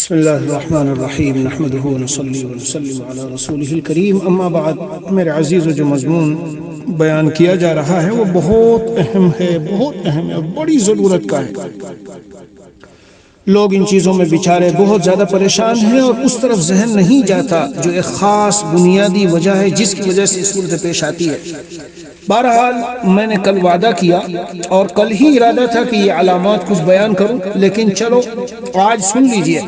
بسم اللہ الرحمن الرحیم نحمده ونصلی ونسلم علی رسولہ الکریم اما بعد. میرے عزیزو، جو مضمون بیان کیا جا رہا ہے وہ بہت اہم ہے اور بڑی ضرورت کا ہے. لوگ ان چیزوں میں بیچارے بہت زیادہ پریشان ہیں اور اس طرف ذہن نہیں جاتا جو ایک خاص بنیادی وجہ ہے جس کی وجہ سے صورت پیش آتی ہے. بہرحال میں نے کل وعدہ کیا اور کل ہی ارادہ تھا کہ یہ علامات کچھ بیان کروں، لیکن چلو آج سن لیجئے.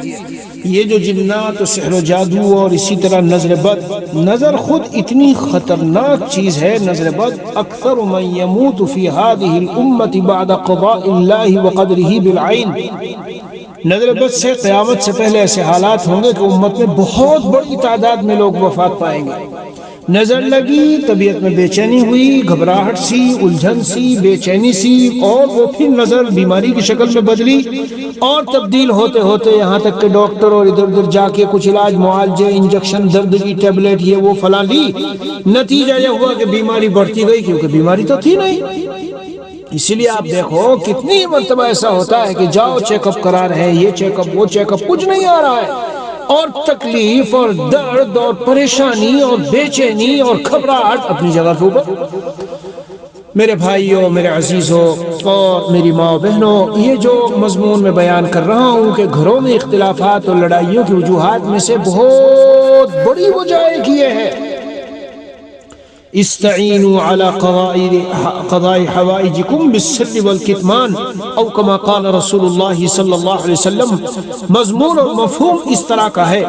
یہ جو جنات و سحر و جادو اور اسی طرح نظر بد، نظر خود اتنی خطرناک چیز ہے. نظر بد اکثر من یموت فی هذه الامة بعد قضاء اللہ وقدرہ بالعین. نظر بد سے قیامت سے پہلے ایسے حالات ہوں گے کہ امت میں بہت بڑی تعداد میں لوگ وفات پائیں گے. نظر لگی، طبیعت میں بے چینی ہوئی، گھبراہٹ سی، الجھن سی، بے چینی سی، اور وہ پھر نظر بیماری کی شکل میں بدلی اور تبدیل ہوتے ہوتے یہاں تک کہ ڈاکٹر اور ادھر ادھر جا کے کچھ علاج، معالجے، انجیکشن، درد کی ٹیبلٹ، یہ وہ فلاں لی. نتیجہ یہ ہوا کہ بیماری بڑھتی گئی کیونکہ بیماری تو تھی نہیں. اسی لیے آپ دیکھو کتنی مرتبہ ایسا ہوتا ہے کہ جاؤ چیک اپ کرا رہے ہیں، یہ چیک اپ وہ چیک اپ، کچھ نہیں آ رہا ہے، اور تکلیف اور درد اور پریشانی اور بے چینی اور گھبراہٹ اپنی جگہ کے اوپر. میرے بھائیوں، میرے عزیزوں اور میری ماں بہنوں، یہ جو مضمون میں بیان کر رہا ہوں کہ گھروں میں اختلافات اور لڑائیوں کی وجوہات میں سے بہت بڑی وجہ ایک یہ ہے: استعینوا علی قضاء حوائجکم بالسر والکتمان او کما قال رسول اللہ صلی اللہ علیہ وسلم. مضمون اور مفہوم اس طرح کا ہے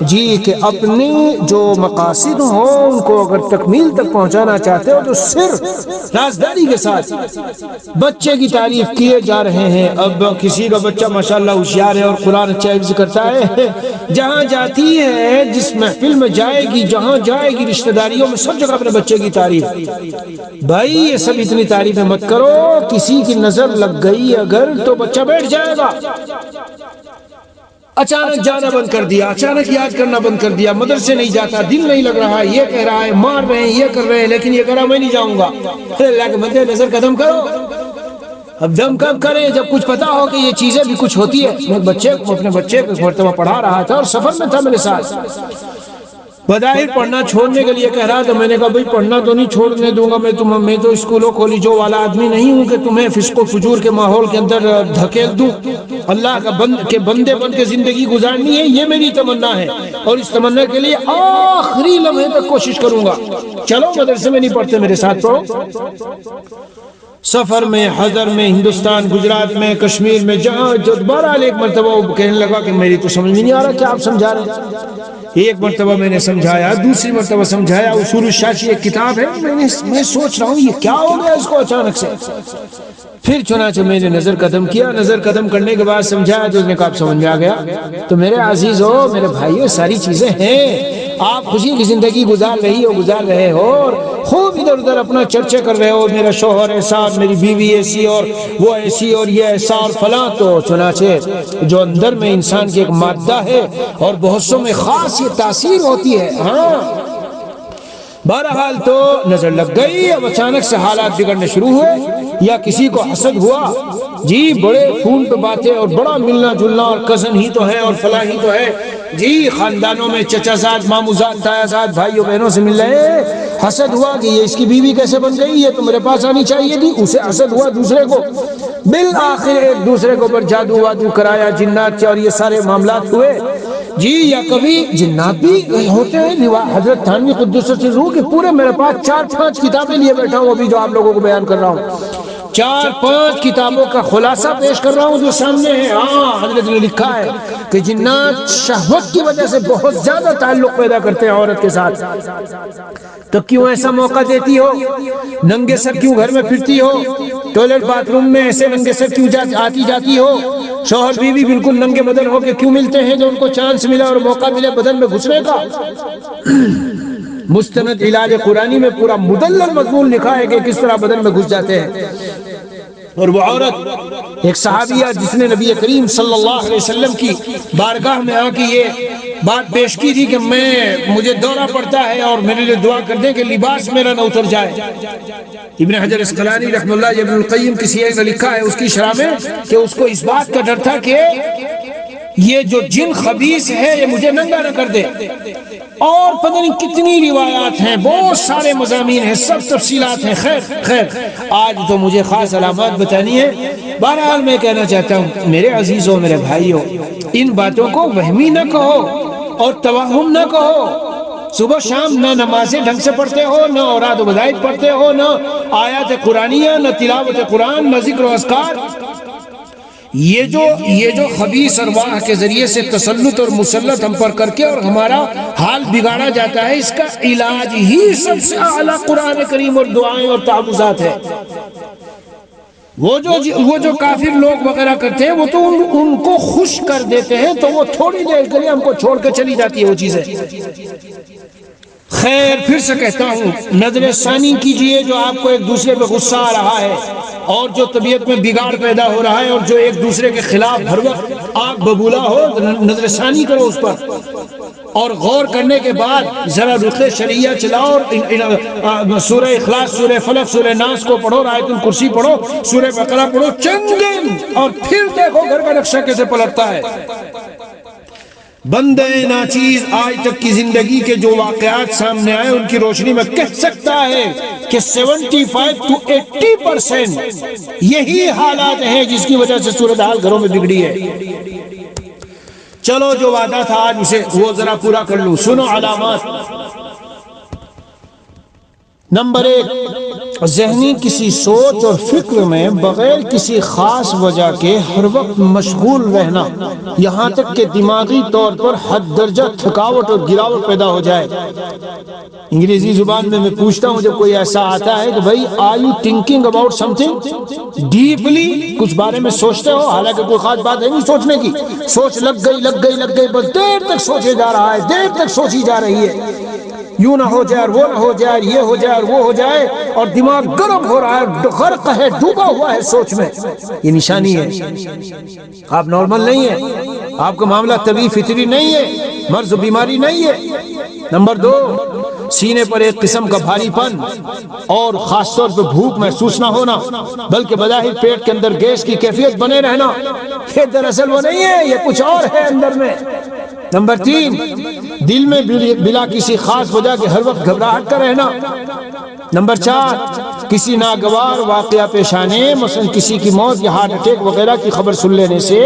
جی کہ اپنے جو مقاصد ہوں ان کو اگر تکمیل تک پہنچانا چاہتے ہو تو سر، رازداری کے ساتھ. بچے کی تعریف کیے جا رہے ہیں. اب کسی کا بچہ ماشاءاللہ ہوشیار ہے اور قرآن اچھا حفظ کرتا ہے، جہاں جاتی ہے، جس محفل میں جائے گی، جہاں جائے گی، رشتہ داریوں میں سب جگہ اپنے بچے کی تعریف. بھائی یہ سب اتنی تعریفیں مت کرو. کسی کی نظر لگ گئی اگر تو بچہ بیٹھ جائے گا. اچانک جانا بند کر دیا، اچانک یاد کرنا بند کر دیا، مدرسے نہیں جاتا، دل نہیں لگ رہا، یہ کہہ رہا ہے، مار رہے ہیں، یہ کر رہے ہیں، لیکن یہ کہہ رہا میں نہیں جاؤں گا. اللہ کے بندے نظر قدم کرو. اب دم کب کریں جب کچھ پتا ہو کہ یہ چیزیں بھی کچھ ہوتی ہے. میں اپنے بچے کو مرتبہ پڑھا رہا تھا اور سفر میں تھا میرے ساتھ. بظاہر پڑھنا چھوڑنے کے لیے کہہ رہا تو میں نے کہا بھائی پڑھنا تو نہیں چھوڑنے دوں گا میں تو اسکولوں کالجوں والا آدمی نہیں ہوں کہ تمہیں فسق و فجور کے ماحول کے اندر دھکیل دوں. اللہ کے بندے بن کے زندگی گزارنی ہے، یہ میری تمنا ہے اور اس تمنا کے لیے آخری لمحے تک کوشش کروں گا. چلو مدرسے میں نہیں پڑھتے، میرے ساتھ پڑھو. سفر میں، حضر میں، ہندوستان، گجرات میں، کشمیر میں، جہاں جو بہرحال ایک مرتبہ وہ کہنے لگا کہ میری تو سمجھ میں نہیں آ رہا کیا آپ سمجھا رہے ہیں. ایک مرتبہ میں نے سمجھایا، دوسری مرتبہ سمجھایا. اصول الشاشی ایک کتاب ہے، میں سوچ رہا ہوں یہ کیا ہو گیا اس کو اچانک سے. پھر چنانچہ میں نے نظر قدم کیا. نظر قدم کرنے کے بعد سمجھایا تو اس نے کہا آپ سمجھ میں آ گیا. تو میرے عزیزو، میرے بھائیو، ساری چیزیں ہیں. آپ خوشی کی زندگی گزار رہے ہو اور خوب ادھر ادھر اپنا چرچے کر رہے ہو، میرا شوہر ایسا، میری بیوی ایسی، اور وہ ایسی، اور یہ ایسا اور فلاں. تو چنانچہ جو اندر میں انسان کی ایک مادہ ہے اور بہت سو میں خاص یہ تاثیر ہوتی ہے. ہاں بہرحال تو نظر لگ گئی. اب اچانک سے حالات بگڑنے شروع ہوئے، یا کسی کو حسد ہوا جی، بڑے فون پہ باتیں اور بڑا ملنا جلنا اور کزن ہی تو ہے اور فلاں ہی تو ہے جی، خاندانوں میں چچا زاد، مامو زاد، تایا زاد، بھائیوں بہنوں سے مل رہے. حسد ہوا کہ یہ اس کی بیوی کیسے بن گئی، یہ تو میرے پاس آنی چاہیے تھی. اسے حسد ہوا دوسرے کو. بالآخر ایک دوسرے کے اوپر جادو وادو کرایا، جنات اور یہ سارے معاملات ہوئے جی. یا کبھی جنات بھی ہوتے ہیں. حضرت تھانوی قدس روح کے پورے میرے پاس 4-5 کتابیں لیے بیٹھا ہوں ابھی جو آپ لوگوں کو بیان کر رہا ہوں. 4-5 کتابوں کا خلاصہ پیش کر رہا ہوں جو سامنے ہے. ہاں حضرت نے لکھا ہے کہ جنات شہوت کی وجہ سے بہت زیادہ تعلق پیدا کرتے ہیں عورت کے ساتھ. تو کیوں ایسا موقع دیتی ہو؟ ننگے سر کیوں گھر میں پھرتی ہو؟ ٹوائلٹ باتھ روم میں ایسے ننگے سر کیوں آتی جاتی ہو؟ شوہر بیوی بالکل ننگے بدن ہو کے کیوں ملتے ہیں؟ جو ان کو چانس ملا اور موقع ملے بدن میں گھسنے کا. مستند علاج قرآنی میں پورا مدلل مضمون لکھا ہے کہ کس طرح بدن میں گھس جاتے ہیں. اور وہ عورت ایک صحابیہ جس نے نبی کریم صلی اللہ علیہ وسلم کی بارگاہ میں آ کے یہ بات پیش کی تھی کہ مجھے دورہ پڑتا ہے اور میرے لیے دعا کر دیں کہ لباس میرا نہ اتر جائے. ابن حجر اسقلانی رحمہ اللہ، ابن القیم کسی ایک نے لکھا ہے اس کی شرح میں کہ اس کو اس بات کا ڈر تھا کہ یہ جو جن خبیث ہے یہ مجھے ننگا نہ کر دے. اور پتہ نہیں کتنی روایات ہیں، بہت سارے مضامین ہیں، سب تفصیلات ہیں. خیر آج تو مجھے خاص علامات بتانی ہے. بہرحال میں کہنا چاہتا ہوں میرے عزیزوں، میرے بھائیوں، ان باتوں کو وہمی نہ کہو اور توہم نہ کہو. صبح شام نہ نمازیں ڈھنگ سے پڑھتے ہو، نہ اوراد و بدائت پڑھتے ہو، نہ آیات قرآنیہ، نہ تلاوت قرآن، نہ ذکر و اذکار. یہ جو خبیث ارواح کے ذریعے سے تسلط اور مسلط ہم پر کر کے اور ہمارا حال بگاڑا جاتا ہے، اس کا علاج ہی سب سے اعلیٰ قرآن کریم اور دعائیں اور تعوذات ہے. وہ جو کافر لوگ وغیرہ کرتے ہیں وہ تو ان کو خوش کر دیتے ہیں، تو وہ تھوڑی دیر کے لیے ہم کو چھوڑ کے چلی جاتی ہے وہ چیزیں. خیر پھر سے کہتا ہوں، نظر ثانی کیجئے جو آپ کو ایک دوسرے پہ غصہ آ رہا ہے اور جو طبیعت میں بگاڑ پیدا ہو رہا ہے اور جو ایک دوسرے کے خلاف ہر وقت آگ ببولا ہو، نظر ثانی کرو اس پر اور غور کرنے کے بعد ذرا رخ شریعہ چلاؤ اور سورہ اخلاص، سورہ فلق، سورہ ناس کو پڑھو، آیت الکرسی پڑھو، سورہ بقرہ پڑھو چند دن، اور پھر دیکھو گھر کا نقشہ کیسے پلٹتا ہے. بندے ناچیز آج تک کی زندگی کے جو واقعات سامنے آئے ان کی روشنی میں کہہ سکتا ہے کہ 75 to 80% یہی حالات ہیں جس کی وجہ سے صورتحال گھروں میں بگڑی ہے. چلو جو وعدہ تھا آج اسے وہ ذرا پورا کر لوں. سنو علامات. نمبر 1، ذہنی کسی سوچ اور فکر میں بغیر کسی خاص وجہ کے ہر وقت مشغول رہنا، یہاں تک کہ دماغی طور پر حد درجہ تھکاوٹ اور گراوٹ پیدا ہو جائے. انگریزی زبان میں پوچھتا ہوں جب کوئی ایسا آتا ہے کہ بھائی are you thinking about something deeply, کچھ بارے میں سوچتے ہو، حالانکہ کوئی خاص بات ہے نہیں سوچنے کی، سوچ لگ گئی بس دیر تک سوچے جا رہا ہے، دیر تک سوچی جا رہی ہے، یوں نہ ہو جائے اور وہ نہ ہو جائے، یہ ہو جائے اور وہ ہو جائے، اور دماغ گرم ہو رہا ہے، غرق ہے، ڈوبا ہوا ہے سوچ میں. یہ نشانی ہے آپ نارمل نہیں ہیں، آپ کا معاملہ طبی فطری نہیں ہے، مرض و بیماری نہیں ہے. نمبر 2، سینے پر ایک قسم کا بھاری پن اور خاص طور پہ بھوک محسوس نہ ہونا، بلکہ بظاہر پیٹ کے اندر گیس کی کیفیت بنے رہنا. یہ دراصل وہ نہیں ہے، یہ کچھ اور ہے اندر میں. نمبر 3، دل میں بلا کسی خاص وجہ کے ہر وقت گھبراہٹ کا رہنا. نمبر 4، کسی ناگوار واقعہ پیش آنے، مثلا کسی کی موت یا ہارٹ اٹیک وغیرہ کی خبر سن لینے سے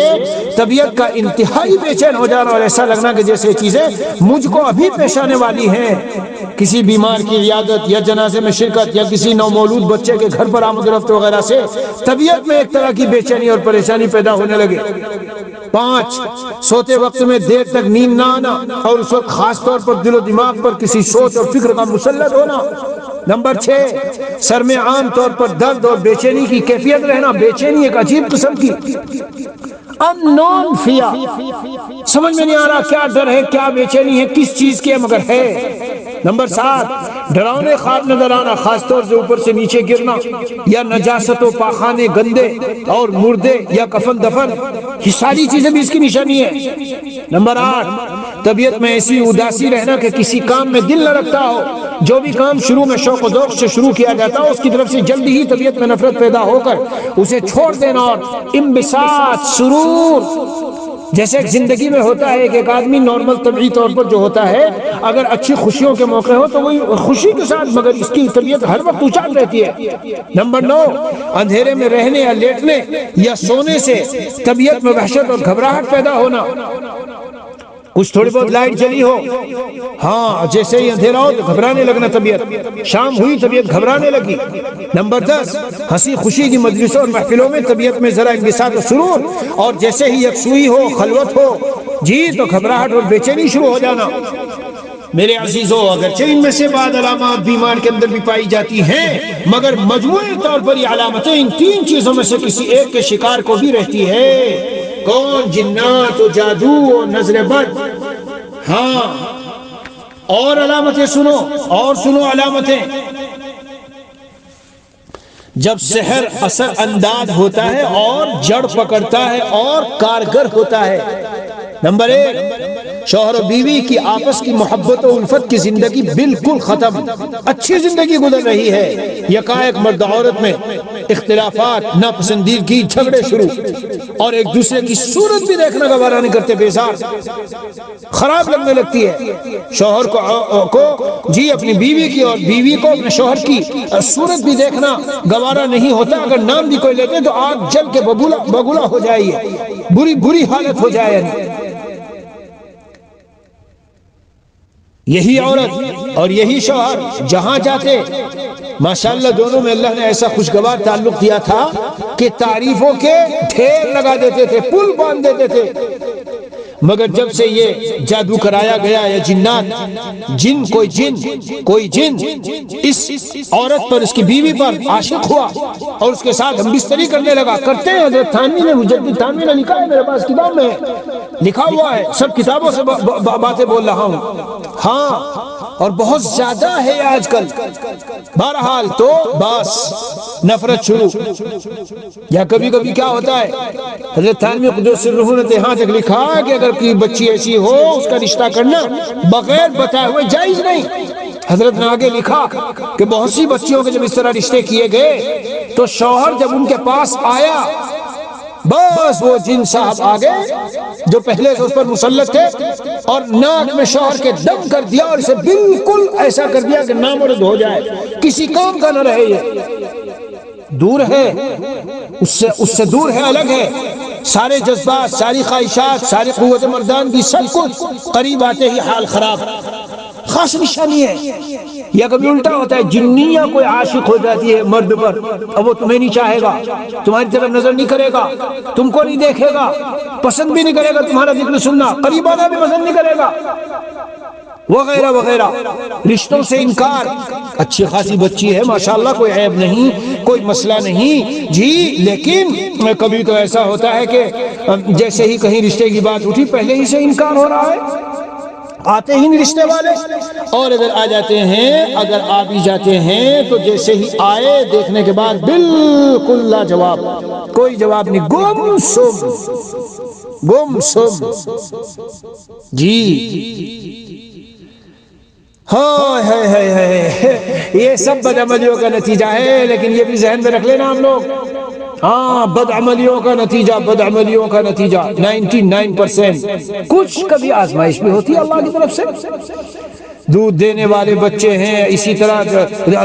طبیعت کا انتہائی بے چین ہو جانا اور ایسا لگنا کہ جیسے چیزیں مجھ کو ابھی پیش آنے والی ہیں. کسی بیمار کی عیادت یا جنازے میں شرکت یا کسی نومولود بچے کے گھر پر آمد و رفت وغیرہ سے طبیعت میں ایک طرح کی بے چینی اور پریشانی پیدا ہونے لگے. 5، سوتے وقت میں دیر تک نیند نہ آنا اور اس وقت خاص طور پر دل و دماغ پر کسی سوچ اور فکر کا مسلط ہونا. نمبر 6، سر میں عام طور پر درد اور بے چینی کی کیفیت رہنا. بے چینی ایک عجیب قسم کی unknown fear، سمجھ میں نہیں آ رہا کیا ڈر ہے، کیا بے چینی ہے، کس چیز کی ہے، مگر ہے. نمبر 7، ڈراؤنے خواب نظر آنا، خاص طور سے اوپر سے نیچے گرنا یا نجاست و پاخانے گندے اور مردے یا کفن دفن، یہ ساری چیزیں بھی اس کی نشانی ہے. نمبر 8، طبیعت میں ایسی اداسی رہنا کہ کسی کام میں دل نہ رکھتا ہو، جو بھی کام شروع میں شوق و ذوق سے شروع کیا جاتا ہو اس کی طرف سے جلدی ہی طبیعت میں نفرت پیدا ہو کر اسے چھوڑ دینا. اور انبساط، سرور، جیسے زندگی میں ہوتا ہے کہ ایک آدمی نارمل طبعی طور پر جو ہوتا ہے اگر اچھی خوشیوں کے موقع ہو تو وہی خوشی کے ساتھ، مگر اس کی طبیعت ہر وقت اچھال رہتی ہے. نمبر 9، اندھیرے میں رہنے یا لیٹنے یا سونے سے طبیعت میں وحشت اور گھبراہٹ پیدا ہونا. کچھ تھوڑی بہت لائٹ جلی ہو، ہاں جیسے ہی اندھیرا ہو تو گھبرانے لگنا، طبیعت شام ہوئی طبیعت گھبرانے لگی. نمبر 10، ہنسی خوشی کی مجلسوں اور محفلوں میں طبیعت میں ذرا انبساط و سرور، اور جیسے ہی یکسوئی ہو، خلوت ہو جی تو گھبراہٹ اور بے چینی شروع ہو جانا. میرے عزیزو، اگرچہ ان میں سے بعض علامات بیمار کے اندر بھی پائی جاتی ہیں، مگر مجموعی طور پر یہ علامتیں ان 3 چیزوں میں سے کسی ایک کے شکار کو بھی رہتی ہے. کون؟ جنات و جادو و نظر بد. ہاں، اور علامتیں سنو، اور سنو علامتیں. جب سحر اثر انداز ہوتا ہے اور جڑ پکڑتا ہے اور کارگر ہوتا ہے. نمبر 1، شوہر و بیوی کی آپس کی محبت و الفت کی زندگی بالکل ختم، اچھی زندگی گزر رہی ہے، یکایک مرد عورت میں اختلافات، ناپسندیدگی، جھگڑے شروع، اور ایک دوسرے کی صورت بھی دیکھنا گوارا نہیں کرتے، بیزار، خراب لگنے لگتی ہے۔ شوہر کو جی اپنی بیوی کی اور بیوی کو اپنے شوہر کی صورت بھی دیکھنا گوارا نہیں ہوتا، اگر نام بھی کوئی لیتے تو آگ جل کے بگولا ہو جائے، بری حالت ہو جائے۔ یہی عورت اور یہی شوہر جہاں جاتے ماشاءاللہ دونوں میں اللہ نے ایسا خوشگوار تعلق دیا تھا کہ تعریفوں کے ڈھیر لگا دیتے تھے، پل باندھ دیتے تھے۔ مگر جب سے یہ جادو کرایا گیا یا جنات، کوئی جن اس عورت پر، اس کی بیوی پر عاشق ہوا اور اس کے ساتھ ہم بستری کرنے لگا، کرتے ہیں۔ حضرت تھانوی نے، مجدد تھانوی نے لکھا ہے، میرے پاس کتاب میں لکھا ہوا ہے، سب کتابوں سے باتیں بول رہا ہوں۔ ہاں، اور بہت زیادہ ہے آج کل۔ بہرحال تو بس نفرت شروع، یا کبھی کبھی کیا ہوتا ہے، حضرت تھانوی قدس سرہ نے یہاں تک لکھا کہ اگر کوئی بچی ایسی ہو اس کا رشتہ کرنا بغیر بتائے ہوئے جائز نہیں۔ حضرت نے آگے لکھا کہ بہت سی بچیوں کے جب اس طرح رشتے کیے گئے تو شوہر جب ان کے پاس آیا، بس وہ جن صاحب آگے جو پہلے سے اس پر مسلط تھے اور ناک میں شوہر کے دم کر دیا اور اسے بالکل ایسا کر دیا کہ نامرد ہو جائے، کسی کام کا نہ رہے۔ یہ دور ہے، اس سے دور ہے، الگ ہے۔ سارے جذبات، ساری خواہشات، ساری قوت مردانگی، سب کچھ قریب آتے ہی حال خراب۔ خاص نشانی ہے۔ یا کبھی الٹا ہوتا ہے، جنیہ کوئی عاشق ہو جاتی ہے مرد پر، اب وہ تمہیں نہیں چاہے گا، تمہاری طرف نظر نہیں کرے گا، تم کو نہیں دیکھے گا، پسند بھی نہیں کرے گا تمہارا ذکر سننا، قریب آنا بھی پسند نہیں کرے گا، وغیرہ وغیرہ۔ رشتوں سے انکار۔ اچھی خاصی بچی ہے ماشاءاللہ، کوئی عیب نہیں، کوئی مسئلہ نہیں جی، لیکن کبھی تو ایسا ہوتا ہے کہ جیسے ہی کہیں رشتے کی بات اٹھی پہلے ہی سے انکار ہو رہا ہے، آتے ہی نہیں رشتے والے، اور اگر آ جاتے ہیں، اگر آ بھی جاتے ہیں تو جیسے ہی آئے دیکھنے کے بعد بالکل لا جواب، کوئی جواب نہیں، گم سم جی۔ یہ سب بدعملیوں کا نتیجہ ہے، لیکن یہ بھی ذہن میں رکھ لینا ہم لوگ، ہاں، بدعملیوں کا نتیجہ 99%۔ کچھ کبھی آزمائش بھی ہوتی ہے اللہ کی طرف سے۔ دودھ دینے والے بچے ہیں، اسی طرح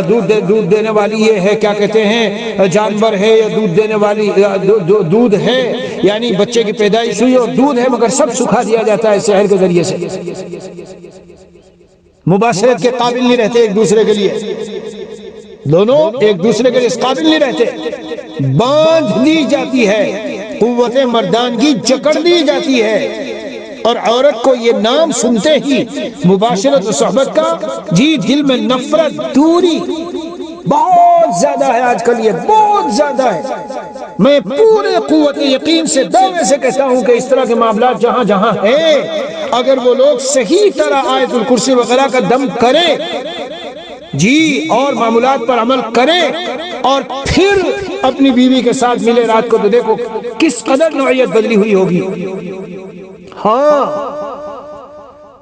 دودھ دینے والی یہ ہے، کیا کہتے ہیں، جانور ہے یا دودھ دینے والی دودھ ہے، یعنی بچے کی پیدائش ہوئی اور دودھ ہے، مگر سب سکھا دیا جاتا ہے شہر کے ذریعے سے۔ مباشرت کے قابل نہیں رہتے ایک دوسرے کے لیے، دونوں ایک دوسرے کے لیے اس قابل نہیں رہتے، باندھ دی جاتی ہے، قوت مردانگی جکڑ دی جاتی ہے، اور عورت کو یہ نام سنتے ہی مباشرت و صحبت کا جی دل میں نفرت، دوری بہت زیادہ ہے آج کل، یہ بہت زیادہ ہے۔ میں پورے قوت یقین سے دعوے سے کہتا ہوں کہ اس طرح کے معاملات جہاں جہاں ہیں، اگر وہ لوگ صحیح طرح آیت الکرسی وغیرہ کا دم کریں جی اور معمولات پر عمل کریں اور پھر اپنی بیوی کے ساتھ ملے رات کو، تو دیکھو کس قدر نوعیت بدلی ہوئی ہوگی۔ ہاں،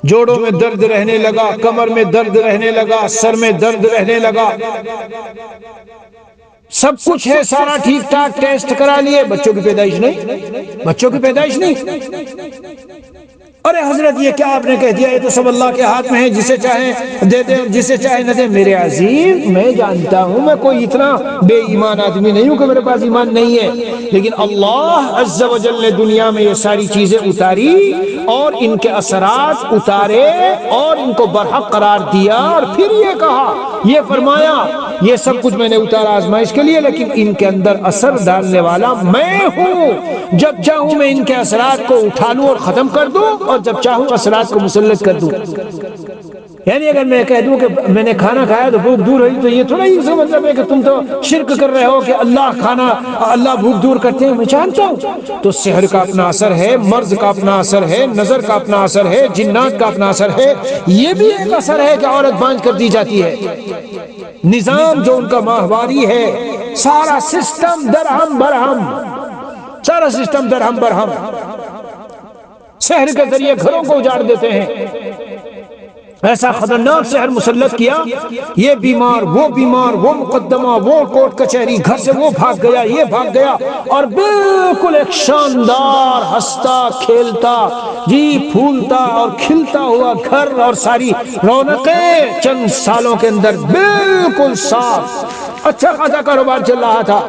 جوڑوں میں درد رہنے لگا، کمر میں درد رہنے لگا، سر میں درد رہنے لگا، سب کچھ ہے، سارا ٹھیک ٹھاک، ٹیسٹ کرا لیے، بچوں کی پیدائش نہیں۔ ارے حضرت یہ کیا آپ نے کہہ دیا، یہ تو سب اللہ کے ہاتھ میں ہے، جسے چاہے دے دے اور جسے چاہے نہ دے۔ میرے عزیز، میں جانتا ہوں میں کوئی اتنا بے ایمان آدمی نہیں ہوں کہ میرے پاس ایمان نہیں ہے، لیکن اللہ عز و جل نے دنیا میں یہ ساری چیزیں اتاری اور ان کے اثرات اتارے اور ان کو برحق قرار دیا، اور پھر یہ کہا، یہ فرمایا یہ سب کچھ میں نے اتارا آزمائش کے لیے، لیکن ان کے اندر اثر ڈالنے والا میں ہوں، جب چاہوں میں ان کے اثرات کو اٹھا لوں اور ختم کر دوں، اور جب چاہوں اثرات کو مسلط کر دوں۔ یعنی اگر میں کہہ دوں کہ میں نے کھانا کھایا تو بھوک دور ہوئی، تو یہ تھوڑا ہی اس کا مطلب ہے کہ تم تو شرک کر رہے ہو کہ اللہ بھوک دور کرتے ہیں۔ میں جانتا ہوں تو سحر کا اپنا اثر ہے، مرض کا اپنا اثر ہے، نظر کا اپنا اثر ہے، جنات کا اپنا اثر ہے، یہ بھی ایک اثر ہے کہ عورت باندھ کر دی جاتی ہے۔ نظام جو ان کا ماہواری ہے، سارا سسٹم درہم برہم، سارا سسٹم درہم برہم۔ سحر کے ذریعے گھروں کو اجاڑ دیتے ہیں. ایسا خطرناک سحر مسلط کیا، یہ بیمار وہ مقدمہ وہ کورٹ کچہری، گھر سے وہ بھاگ گیا یہ بھاگ گیا، اور بالکل ایک شاندار ہنستا کھیلتا جی پھولتا اور کھلتا ہوا گھر اور ساری رونقیں چند سالوں کے اندر بالکل صاف، اچھا خاصا کاروبار چل رہا تھا،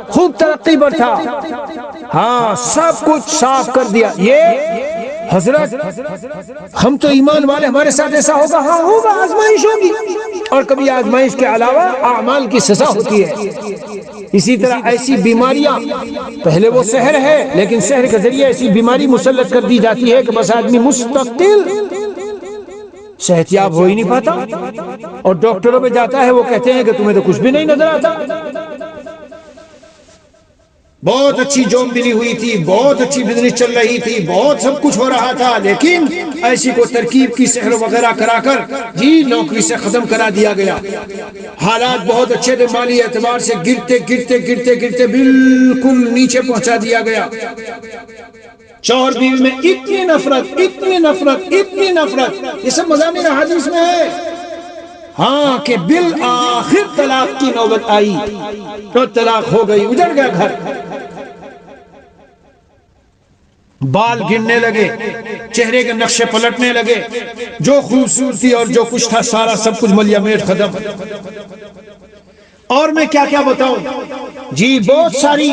خوب ترقی پر تھا. ہاں سب کچھ صاف کر دیا. یہ حضرت ہم تو ایمان والے، ہمارے ساتھ ایسا ہوگا؟ ہاں ہوگا، آزمائش ہوگی، اور کبھی آزمائش کے علاوہ اعمال کی سزا ہوتی ہے. اسی طرح ایسی بیماریاں، پہلے وہ سحر ہے لیکن سحر کے ذریعے ایسی بیماری مسلط کر دی جاتی ہے کہ بس آدمی مستقل صحت یاب ہو ہی نہیں پاتا، اور ڈاکٹروں پہ جاتا ہے وہ کہتے ہیں کہ تمہیں تو کچھ بھی نہیں نظر آتا. بہت اچھی جاب ملی ہوئی تھی، بہت اچھی بزنس چل رہی تھی، بہت سب کچھ ہو رہا تھا، لیکن ایسی کو ترکیب کی سحر وغیرہ کرا کر جی نوکری سے ختم کرا دیا گیا. حالات بہت اچھے تھے، مالی اعتبار سے گرتے گرتے گرتے گرتے بالکل نیچے پہنچا دیا گیا. شوہر بیوی میں اتنی نفرت اتنی نفرت اتنی نفرت، یہ سب مضامین حدیث میں ہے. ہاں کہ بالآخر طلاق کی نوبت آئی تو طلاق ہو گئی، اجڑ گیا گھر. بال گرنے لگے، چہرے کے نقشے پلٹنے لگے، جو خوبصورتی اور جو کچھ تھا سارا سب کچھ ملیا میٹ ختم. اور میں کیا کیا بتاؤں جی، بہت ساری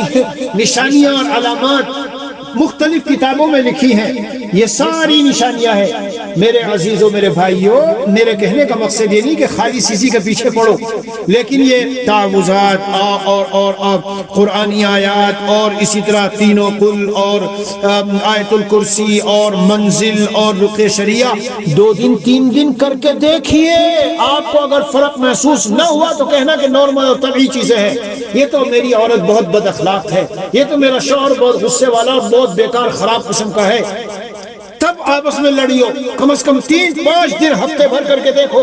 نشانیاں اور علامات مختلف کتابوں میں لکھی ہیں. یہ ساری نشانیاں ہیں میرے عزیزوں میرے بھائیوں. میرے کہنے کا مقصد یہ نہیں کہ خالی کسی کے پیچھے پڑو، لیکن یہ تعوذات اور قرآنی آیات اور اسی طرح تینوں کل اور آیت الکرسی اور منزل اور رقیہ شریعہ 2 دن 3 دن کر کے دیکھیے. آپ کو اگر فرق محسوس نہ ہوا تو کہنا کہ نارمل اور طبیعی چیزیں ہیں. یہ تو میری عورت بہت بد اخلاق ہے، یہ تو میرا شوہر بہت غصے والا اور بہت بیکار خراب قسم کا ہے. تب آپس میں لڑیو، کم از کم 3-5 دن ہفتے بھر کر کے دیکھو.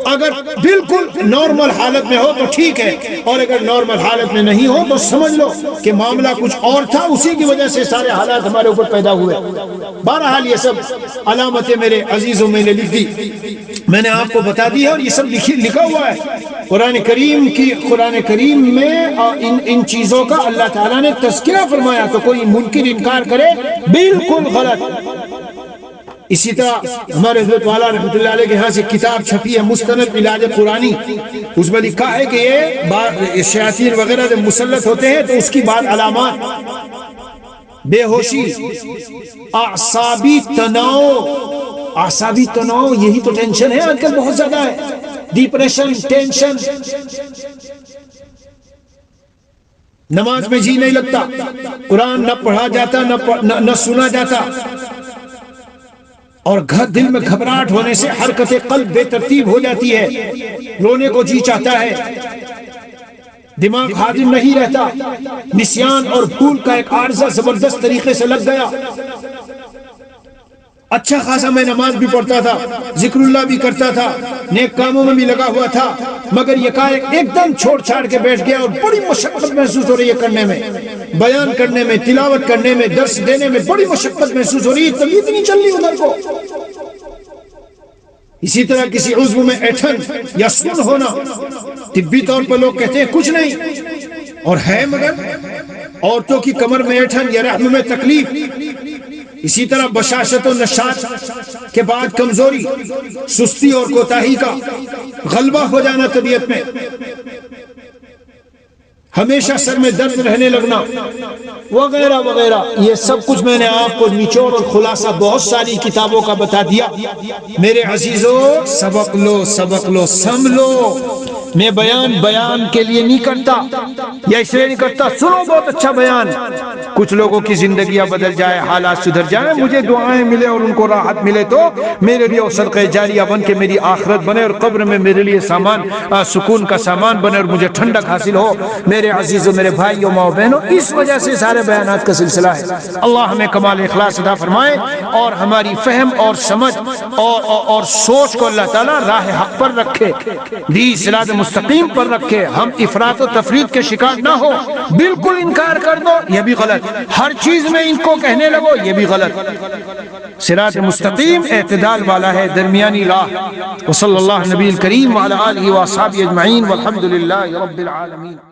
اگر بالکل نارمل حالت میں ہو تو ٹھیک ہے، اور اگر نارمل حالت میں نہیں ہو تو سمجھ لو کہ معاملہ کچھ اور تھا، اسی کی وجہ سے سارے حالات ہمارے اوپر پیدا ہوئے. بہرحال یہ سب علامتیں میرے عزیزوں میں نے لکھ دی، میں نے آپ کو بتا دی ہے، اور یہ سب لکھا ہوا ہے قرآن کریم میں. ان چیزوں کا اللہ تعالیٰ نے تذکرہ فرمایا، تو کوئی منکر انکار کرے بالکل غلط. اسی طرح ہمارے حضرت والا رحمۃ اللہ علیہ کے ہاں سے کتاب چھپی ہے مستند علاج قرآنی، اس میں لکھا ہے کہ یہ شیاطین وغیرہ جب مسلط ہوتے ہیں تو اس کی بعد علامات: بے ہوشی، اعصابی تناؤ، یہی تو ٹینشن ہے آج کل بہت زیادہ ہے. ڈپریشن، ٹینشن، نماز میں جی نہیں لگتا، قرآن نہ پڑھا جاتا نہ سنا جاتا، اور دل میں گھبراہٹ ہونے سے حرکت قلب بے ترتیب ہو جاتی ہے، رونے کو جی چاہتا ہے، دماغ حاضر نہیں رہتا، نسیان اور بھول کا ایک عارضہ زبردست طریقے سے لگ گیا. اچھا خاصا میں نماز بھی پڑھتا تھا، ذکر اللہ بھی کرتا تھا، نیک کاموں میں بھی لگا ہوا تھا، مگر یکایک ایک دم چھوڑ چھاڑ کے بیٹھ گیا، اور بڑی مشقت محسوس ہو رہی ہے کرنے میں، بیان کرنے میں، تلاوت کرنے میں، درس دینے میں بڑی مشقت محسوس ہو رہی ہے، طبیعت نہیں چل رہی ادھر کو. اسی طرح کسی عضو میں ایٹھن یا سن ہونا، طبی طور پر لوگ کہتے ہیں کچھ نہیں، اور ہے مگر عورتوں کی کمر میں ایٹھن یا رحم میں تکلیف. اسی طرح بشاشت و نشاط کے بعد کمزوری، سستی اور کوتاہی کا غلبہ ہو جانا طبیعت میں، ہمیشہ سر میں درد رہنے لگنا وغیرہ وغیرہ. یہ سب کچھ میں نے آپ کو نچوڑ اور خلاصہ بہت ساری کتابوں کا بتا دیا. میرے عزیزو سبق لو سنبھلو. میں بیان کے لیے نہیں کرتا یا اس لیے نہیں کرتا سنو بہت اچھا بیان، کچھ لوگوں کی زندگیاں بدل جائے، حالات سدھر جائیں، مجھے دعائیں ملے اور ان کو راحت ملے تو میرے لیے وہ صدقہ جاریہ بن کے میری آخرت بنے، اور قبر میں میرے لیے سکون کا سامان بنے، اور مجھے ٹھنڈک حاصل ہو. میرے عزیزوں میرے بھائیوں ماں بہنوں، اس وجہ سے سارے بیانات کا سلسلہ ہے. اللہ ہمیں کمال اخلاص عطا فرمائے، اور ہماری فہم اور سمجھ اور سوچ کو اللہ تعالیٰ راہ حق پر رکھے، دی صراط مستقیم پر رکھے. ہم افراط و تفریط کے شکار نہ ہو. بالکل انکار کر دو یہ بھی غلط، ہر چیز میں ان کو کہنے لگو یہ بھی غلط. صراط مستقیم اعتدال والا ہے، درمیانی راہ۔ وصلی اللہ نبی الکریم وعلی آلہ واصحابہ اجمعین والحمد للہ رب العالمین۔